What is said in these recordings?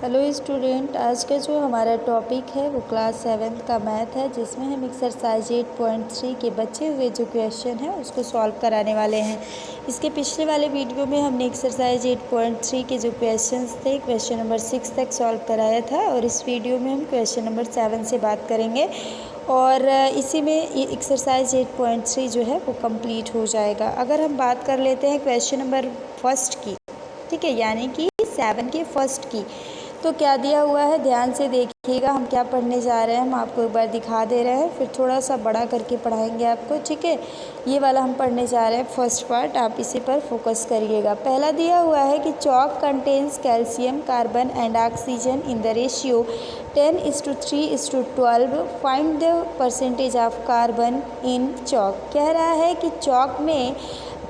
Hello student, आज का जो हमारा टॉपिक है वो क्लास 7th का मैथ है, जिसमें हम एक्सरसाइज 8.3 के बचे हुए जो क्वेश्चन है उसको सॉल्व कराने वाले हैं। इसके पिछले वाले वीडियो में हमने एक्सरसाइज 8.3 के जो क्वेश्चंस थे क्वेश्चन नंबर 6 तक सॉल्व कराया था, और इस वीडियो में हम क्वेश्चन नंबर 7 से बात करेंगे और इसी में ये एक्सरसाइज 8.3 जो है वो कंप्लीट हो जाएगा। अगर हम बात कर लेते हैं क्वेश्चन नंबर फर्स्ट की, ठीक है, यानी कि 7 के फर्स्ट की, तो क्या दिया हुआ है ध्यान से देखिएगा। हम क्या पढ़ने जा रहे हैं हम आपको एक बार दिखा दे रहे हैं, फिर थोड़ा सा बड़ा करके पढ़ाएंगे आपको, ठीक है। ये वाला हम पढ़ने जा रहे हैं फर्स्ट पार्ट, आप इसी पर फोकस करिएगा। पहला दिया हुआ है कि chalk contains calcium, carbon and oxygen in the ratio 10:3:12। Find the percentage of carbon in chalk. कह रहा है कि चॉक में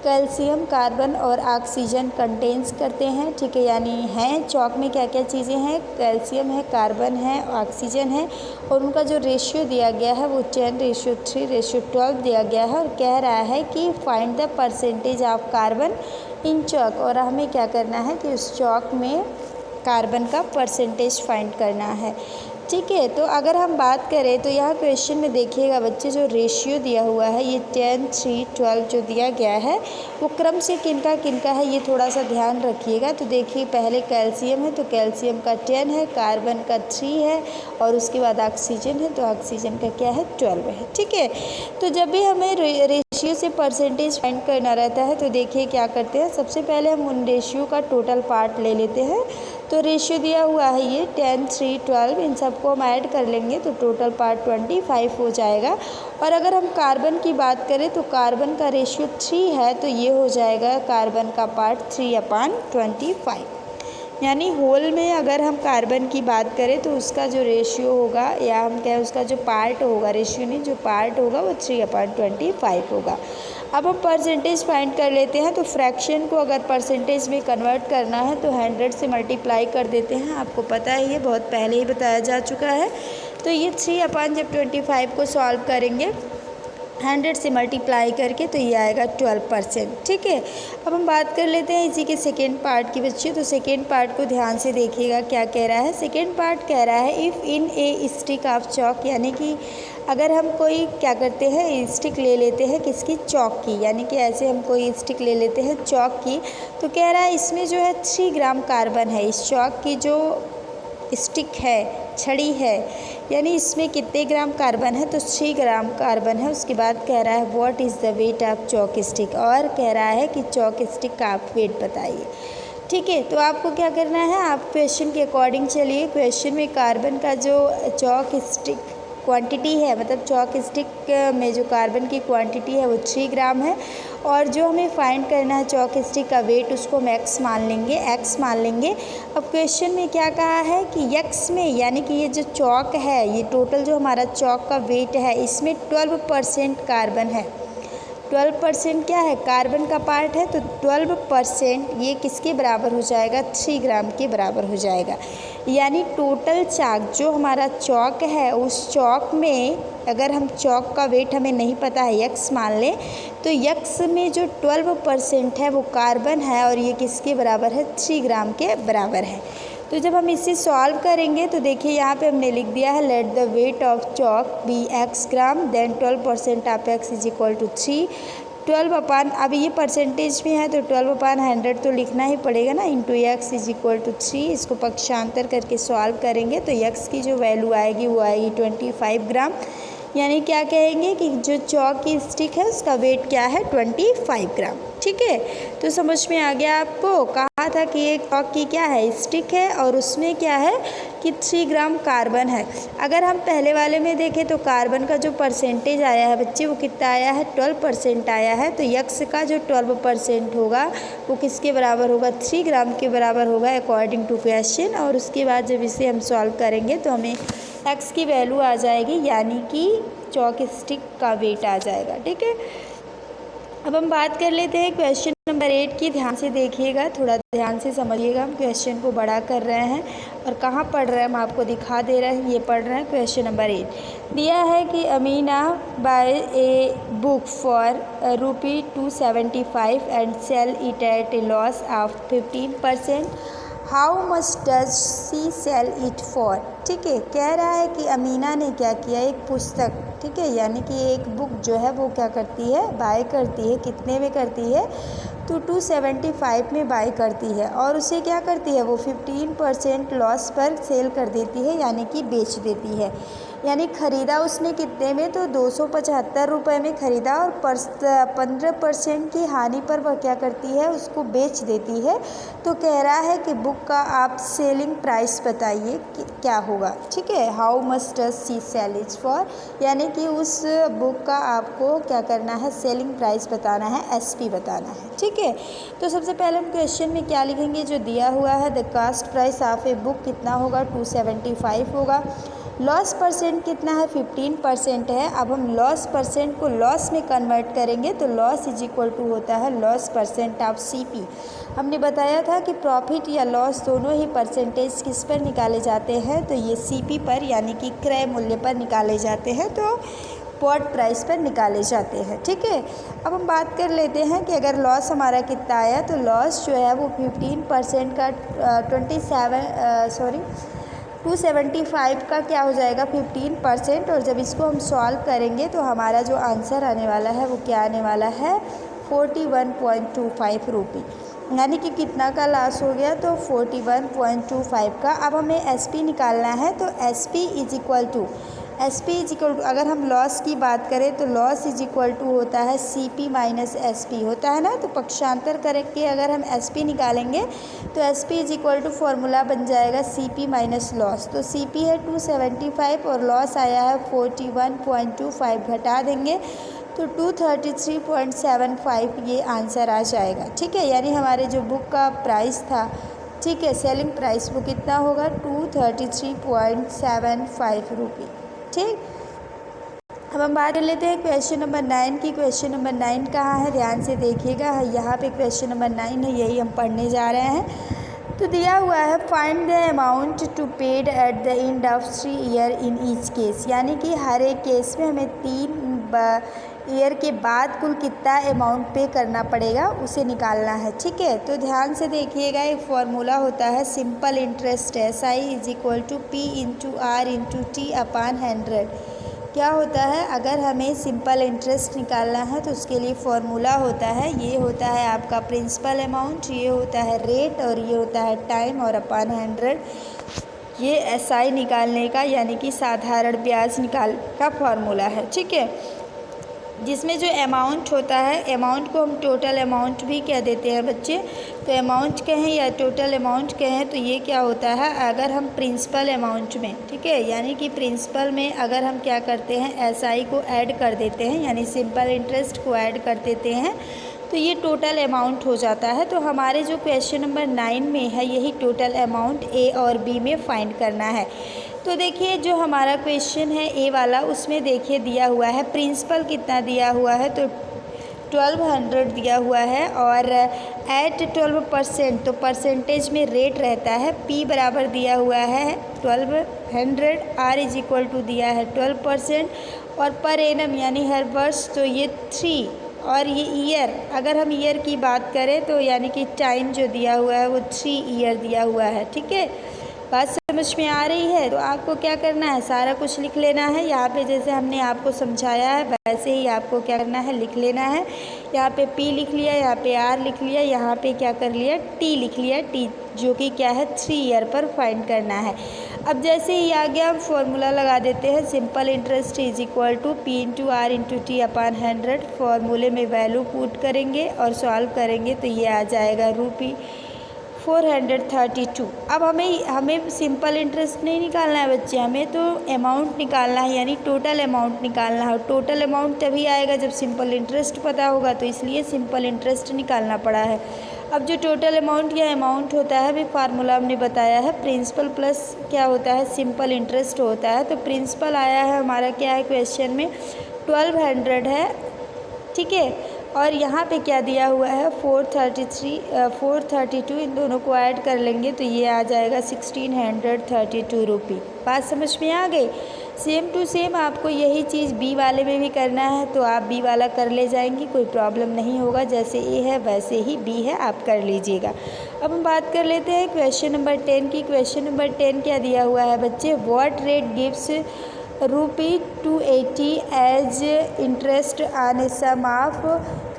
कैल्शियम, कार्बन और ऑक्सीजन कंटेन्स करते हैं, ठीक है, यानी हैं चॉक में क्या क्या चीज़ें हैं, कैल्शियम है, कार्बन है, ऑक्सीजन है, और उनका जो रेशियो दिया गया है वो 10:3:12 दिया गया है। और कह रहा है कि find the percentage of carbon in chalk, और हमें क्या करना है कि उस चॉक में कार्बन का परसेंटेज फाइंड करना है, ठीक है। तो अगर हम बात करें तो यहाँ क्वेश्चन में देखिएगा बच्चे, जो रेशियो दिया हुआ है ये 10:3:12 जो दिया गया है वो क्रम से किनका किनका है ये थोड़ा सा ध्यान रखिएगा। तो देखिए पहले कैल्शियम है तो कैल्शियम का 10 है, कार्बन का 3 है, और उसके बाद ऑक्सीजन है तो ऑक्सीजन का क्या है 12 है, ठीक है। तो जब भी हमें रेशियो से परसेंटेज फाइंड करना रहता है तो देखिए क्या करते हैं, सबसे पहले हम उन रेशियो का टोटल पार्ट ले लेते हैं। तो रेशियो दिया हुआ है ये 10:3:12, इन सबको हम ऐड कर लेंगे तो टोटल पार्ट 25 हो जाएगा। और अगर हम कार्बन की बात करें तो कार्बन का रेशियो 3 है तो ये हो जाएगा कार्बन का पार्ट 3/25, यानी होल में अगर हम कार्बन की बात करें तो उसका जो रेशियो होगा, या हम कहें उसका जो पार्ट होगा, रेशियो नहीं जो पार्ट होगा वो 3/25 होगा। अब हम परसेंटेज फाइंड कर लेते हैं। तो फ्रैक्शन को अगर परसेंटेज में कन्वर्ट करना है तो 100 से मल्टीप्लाई कर देते हैं, आपको पता है ये बहुत पहले ही बताया जा चुका है। तो ये 3/25 को सॉल्व करेंगे 100 से मल्टीप्लाई करके तो ये आएगा 12%, ठीक है। अब हम बात कर लेते हैं इसी के सेकेंड पार्ट की बच्चे। तो सेकेंड पार्ट को ध्यान से देखिएगा क्या कह रहा है। सेकेंड पार्ट कह रहा है if in A stick of chalk, यानी कि अगर हम कोई क्या करते हैं स्टिक ले लेते हैं किसकी, चॉक की, यानी कि ऐसे हम कोई स्टिक ले लेते हैं चॉक की, तो कह रहा है इसमें जो है 3 ग्राम कार्बन है। इस चॉक की जो स्टिक है, छड़ी है, यानी इसमें कितने ग्राम कार्बन है, तो 3 ग्राम कार्बन है। उसके बाद कह रहा है what is the weight of chalk stick, और कह रहा है कि चॉक स्टिक का आप वेट बताइए, ठीक है। तो आपको क्या करना है, आप क्वेश्चन के अकॉर्डिंग चलिए। क्वेश्चन में कार्बन का जो चॉक स्टिक क्वांटिटी है, मतलब चॉक स्टिक में जो कार्बन की क्वांटिटी है वो 3 ग्राम है, और जो हमें फाइंड करना है चॉक स्टिक का वेट उसको हम एक्स मान लेंगे। अब क्वेश्चन में क्या कहा है कि एक्स में, यानी कि ये जो चॉक है, ये टोटल जो हमारा चॉक का वेट है इसमें 12% कार्बन है। 12% क्या है, कार्बन का पार्ट है, तो 12% ये किसके बराबर हो जाएगा, 3 ग्राम के बराबर हो जाएगा। यानी टोटल चाक जो हमारा चॉक है उस चॉक में, अगर हम चॉक का वेट हमें नहीं पता है, यक्स मान लें, तो यक्स में जो 12% है वो कार्बन है, और ये किसके बराबर है, 3 ग्राम के बराबर है। तो जब हम इसे सॉल्व करेंगे तो देखिए यहाँ पे हमने लिख दिया है let the weight of chalk be x ग्राम, then 12% of x is equal to 3। 12 अब ये परसेंटेज में है तो 12/100 तो लिखना ही पड़ेगा ना, into x is equal to 3। इसको पक्षांतर करके सॉल्व करेंगे तो x की जो वैल्यू आएगी वो आएगी 25 ग्राम, यानी क्या कहेंगे कि जो चॉक की स्टिक है उसका वेट क्या है, 25 ग्राम, ठीक है। तो समझ में आ गया आपको, कहा था कि एक चॉक की क्या है, स्टिक है, और उसमें क्या है कि 3 ग्राम कार्बन है। अगर हम पहले वाले में देखें तो कार्बन का जो परसेंटेज आया है बच्चे वो कितना आया है, 12% आया है। तो यक्स का जो 12% होगा वो किसके बराबर होगा, 3 ग्राम के बराबर होगा अकॉर्डिंग टू क्वेश्चन। और उसके बाद जब इसे हम सॉल्व करेंगे तो हमें एक्स की वैल्यू आ जाएगी, यानी कि चॉक स्टिक का वेट आ जाएगा, ठीक है। अब हम बात कर लेते हैं क्वेश्चन नंबर 8 की। ध्यान से देखिएगा, थोड़ा ध्यान से समझिएगा। हम क्वेश्चन को बड़ा कर रहे हैं और कहाँ पढ़ रहे हैं हम आपको दिखा दे रहे हैं। ये पढ़ रहे हैं क्वेश्चन नंबर 8। दिया है कि Amina buy a book for ₹275 and sell it at a loss of 15%। How much does she sell it for. ठीक है, कह रहा है कि अमीना ने क्या किया, एक पुस्तक, ठीक है, यानी कि एक बुक जो है वो क्या करती है, बाय करती है। कितने में करती है, तो 275 में बाय करती है और उसे क्या करती है, वो 15% लॉस पर सेल कर देती है, यानी कि बेच देती है। यानी ख़रीदा उसने कितने में, तो 275 रुपये में ख़रीदा और 15% की हानि पर वह क्या करती है, उसको बेच देती है। तो कह रहा है कि बुक का आप सेलिंग प्राइस बताइए कि क्या होगा। ठीक है, how much does she sell it for, यानी कि उस बुक का आपको क्या करना है, सेलिंग प्राइस बताना है, एसपी बताना है। ठीक है, तो सबसे पहले हम क्वेश्चन में क्या लिखेंगे, जो दिया हुआ है the cost price of a book कितना होगा, 275 होगा। लॉस परसेंट कितना है, 15% है। अब हम लॉस परसेंट को लॉस में कन्वर्ट करेंगे तो लॉस इज इक्वल टू होता है लॉस परसेंट ऑफ सीपी। हमने बताया था कि प्रॉफिट या लॉस दोनों ही परसेंटेज किस पर निकाले जाते हैं, तो ये सीपी पर, यानी कि क्रय मूल्य पर निकाले जाते हैं, तो पॉट प्राइस पर निकाले जाते हैं। ठीक है, अब हम बात कर लेते हैं कि अगर लॉस हमारा कितना आया, तो लॉस जो है वो 15% का 275 का क्या हो जाएगा, 15%। और जब इसको हम सॉल्व करेंगे तो हमारा जो आंसर आने वाला है वो क्या आने वाला है, 41.25 रुपये, यानी कि कितना का लॉस हो गया, तो 41.25 का। अब हमें एसपी निकालना है, तो एसपी इज इक्वल टू अगर हम लॉस की बात करें तो लॉस इज इक्वल टू होता है सीपी माइनस एसपी होता है ना। तो पक्षांतर करके अगर हम एसपी निकालेंगे तो SP is equal to formula बन जाएगा सीपी माइनस लॉस। तो सीपी है 275 और लॉस आया है 41.25, घटा देंगे तो 233.75 ये आंसर आ जाएगा। ठीक है, यानी हमारे जो बुक का प्राइस था, ठीक है, सेलिंग प्राइस, वो कितना होगा, 233.75 रुपये। ठीक, अब हम बात कर लेते हैं क्वेश्चन नंबर 9 की। क्वेश्चन नंबर 9 कहाँ है, ध्यान से देखिएगा, यहाँ पे क्वेश्चन नंबर 9 है, यही हम पढ़ने जा रहे हैं। तो दिया हुआ है find the amount to paid at the end of 3 year in each case, यानी कि हर एक केस में हमें 3 ईयर के बाद कुल कितना अमाउंट पे करना पड़ेगा उसे निकालना है। ठीक है, तो ध्यान से देखिएगा, एक फार्मूला होता है simple interest, SI is equal to P into R into T upon 100। क्या होता है, अगर हमें सिंपल इंटरेस्ट निकालना है तो उसके लिए फार्मूला होता है, ये होता है आपका प्रिंसिपल अमाउंट, ये होता है रेट और ये होता है टाइम और अपान 100। ये SI निकालने का, यानी कि साधारण ब्याज निकाल का फार्मूला है। ठीक है, जिसमें जो अमाउंट होता है, अमाउंट को हम टोटल अमाउंट भी कह देते हैं बच्चे। तो अमाउंट कहें या टोटल अमाउंट कहें, तो ये क्या होता है, अगर हम प्रिंसिपल अमाउंट में, ठीक है, यानी कि प्रिंसिपल में अगर हम क्या करते हैं, SI को ऐड कर देते हैं, यानी सिंपल इंटरेस्ट को ऐड कर देते हैं, तो ये टोटल अमाउंट हो जाता है। तो हमारे जो क्वेश्चन नंबर 9 में है, यही टोटल अमाउंट A और B में फाइंड करना है। तो देखिए, जो हमारा क्वेश्चन है A वाला, उसमें देखिए दिया हुआ है प्रिंसिपल कितना दिया हुआ है, तो 1200 दिया हुआ है और एट 12%, तो परसेंटेज में रेट रहता है। P बराबर दिया हुआ है 1200, R इज इक्वल टू दिया है 12% और पर एनम यानी हर वर्ष, तो ये 3 और ये ईयर, अगर हम ईयर की बात करें तो यानी कि टाइम जो दिया हुआ है वो 3 ईयर दिया हुआ है। ठीक है, बात समझ में आ रही है। तो आपको क्या करना है, सारा कुछ लिख लेना है। यहाँ पे जैसे हमने आपको समझाया है वैसे ही आपको क्या करना है, लिख लेना है। यहाँ पे P लिख लिया, यहाँ पे R लिख लिया, यहाँ पे क्या कर लिया, T लिख लिया, T जो कि क्या है 3 ईयर पर फाइंड करना है। अब जैसे ही आ गया, हम फॉर्मूला लगा देते हैं, simple interest is equal to P into R into T upon 100। फॉर्मूले में वैल्यू पुट करेंगे और सॉल्व करेंगे तो ये आ जाएगा ₹432। अब हमें सिंपल इंटरेस्ट नहीं निकालना है बच्चे, हमें तो अमाउंट निकालना है, यानी टोटल अमाउंट निकालना है। टोटल अमाउंट तभी आएगा जब सिंपल इंटरेस्ट पता होगा, तो इसलिए सिंपल इंटरेस्ट निकालना पड़ा है। अब जो टोटल अमाउंट या अमाउंट होता है, भी फार्मूला हमने बताया है, प्रिंसिपल प्लस क्या होता है, सिंपल इंटरेस्ट होता है। तो प्रिंसिपल आया है हमारा क्या है क्वेश्चन में 1200 है। ठीक है, और यहाँ पे क्या दिया हुआ है 432, इन दोनों को ऐड कर लेंगे तो ये आ जाएगा 1632 रुपये। बात समझ में आ गई। सेम टू सेम आपको यही चीज़ B वाले में भी करना है, तो आप B वाला कर ले जाएंगे, कोई प्रॉब्लम नहीं होगा। जैसे A है वैसे ही B है, आप कर लीजिएगा। अब हम बात कर लेते हैं क्वेश्चन नंबर 10 की। क्वेश्चन नंबर 10 क्या दिया हुआ है बच्चे, what rate gives ₹280 as interest on a sum of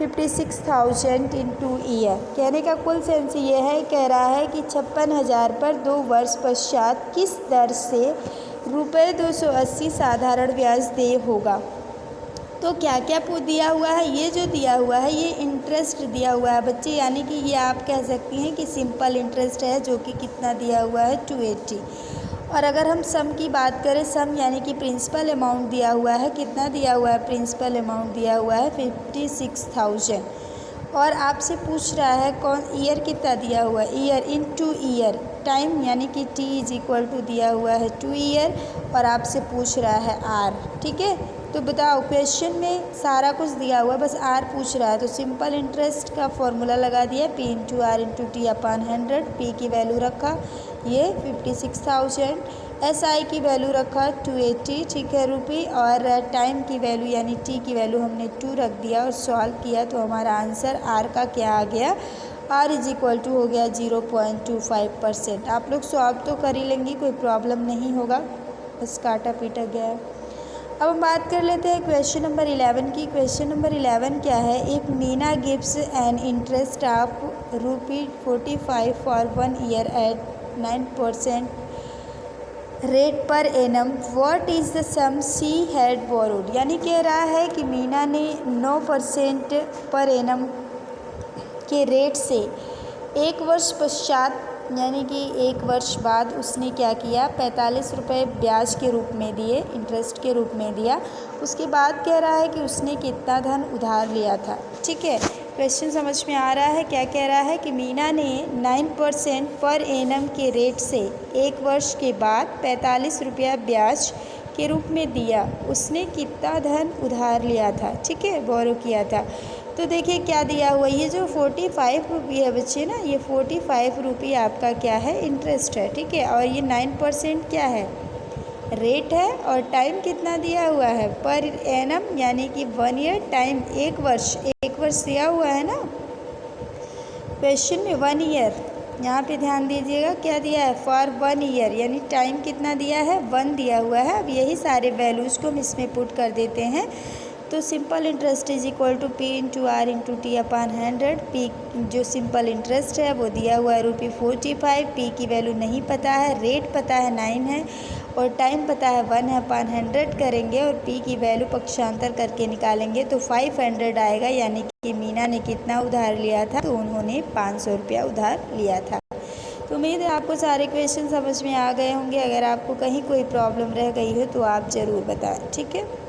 56,000 in 2 year. कहने का कुल सेंस ये है, कह रहा है कि 56,000 पर 2 वर्ष पश्चात किस दर से ₹280 साधारण ब्याज दे होगा। तो क्या क्या दिया हुआ है, ये जो दिया हुआ है ये इंटरेस्ट दिया हुआ है बच्चे, यानी कि ये आप कह सकती हैं कि सिंपल इंटरेस्ट है, जो कि कितना दिया हुआ है 280। और अगर हम सम की बात करें, सम यानी कि प्रिंसिपल अमाउंट दिया हुआ है, कितना दिया हुआ है, प्रिंसिपल अमाउंट दिया हुआ है 56,000। और आपसे पूछ रहा है कौन ईयर कितना दिया हुआ है, ईयर इन 2 ईयर, टाइम यानी कि t इज इक्वल टू दिया हुआ है 2 ईयर, और आपसे पूछ रहा है r। ठीक है, तो बताओ क्वेश्चन में सारा कुछ दिया हुआ है, बस r पूछ रहा है, तो सिंपल इंटरेस्ट का फॉर्मूला लगा दिया, p into R into T upon 100। p की वैल्यू रखा ये 56,000, SI की वैल्यू रखा 280, ठीक है रुपी, और टाइम की वैल्यू यानी t की वैल्यू हमने 2 रख दिया और सॉल्व किया, तो हमारा आंसर r का क्या आ गया, r इज इक्वल टू हो गया 0.25%। आप लोग सॉल्व तो कर ही लेंगी, कोई प्रॉब्लम नहीं होगा, बस काटा पीटा गया है। अब हम बात कर लेते हैं क्वेश्चन नंबर 11 की। क्वेश्चन नंबर 11 क्या है, if Meena gives an interest of ₹45 for 1 year at 9% rate per annum, what is the sum she had borrowed. यानी कह रहा है कि मीना ने 9% पर एनम के रेट से 1 वर्ष पश्चात यानी कि 1 वर्ष बाद उसने क्या किया, 45 रुपये ब्याज के रूप में दिए, इंटरेस्ट के रूप में दिया। उसके बाद कह रहा है कि उसने कितना धन उधार लिया था। ठीक है, क्वेश्चन समझ में आ रहा है। क्या कह रहा है कि मीना ने 9% पर एनम के रेट से 1 वर्ष के बाद 45 रुपया ब्याज के रूप में दिया। उसने कितना धन उधार लिया था, ठीक है, बोरो किया था। तो देखिए क्या दिया हुआ, ये जो 45 रुपये है बच्चे ना, ये 45 रुपये आपका क्या है, इंटरेस्ट है। ठीक है, और ये 9% क्या है, रेट है, और टाइम कितना दिया हुआ है, पर एनम यानी कि 1 ईयर, टाइम 1 वर्ष, 1 वर्ष दिया हुआ है ना क्वेश्चन में, 1 ईयर, यहाँ पे ध्यान दीजिएगा क्या दिया है, फॉर 1 ईयर, यानी टाइम कितना दिया है, 1 दिया हुआ है। अब यही सारे वैल्यूज़ को हम इसमें पुट कर देते हैं, तो simple interest is equal to p into R into T upon 100। p जो सिंपल इंटरेस्ट है वो दिया हुआ है ₹45, p की वैल्यू नहीं पता है, रेट पता है 9 है, और टाइम पता है 1 है, अपॉन 100 करेंगे और p की वैल्यू पक्षांतर करके निकालेंगे तो 500 आएगा, यानी कि मीना ने कितना उधार लिया था, तो उन्होंने 500 रुपया उधार लिया था। तो उम्मीद है आपको सारे क्वेश्चन समझ में आ गए होंगे। अगर आपको कहीं कोई प्रॉब्लम रह गई हो तो आप ज़रूर बताएं, ठीक है।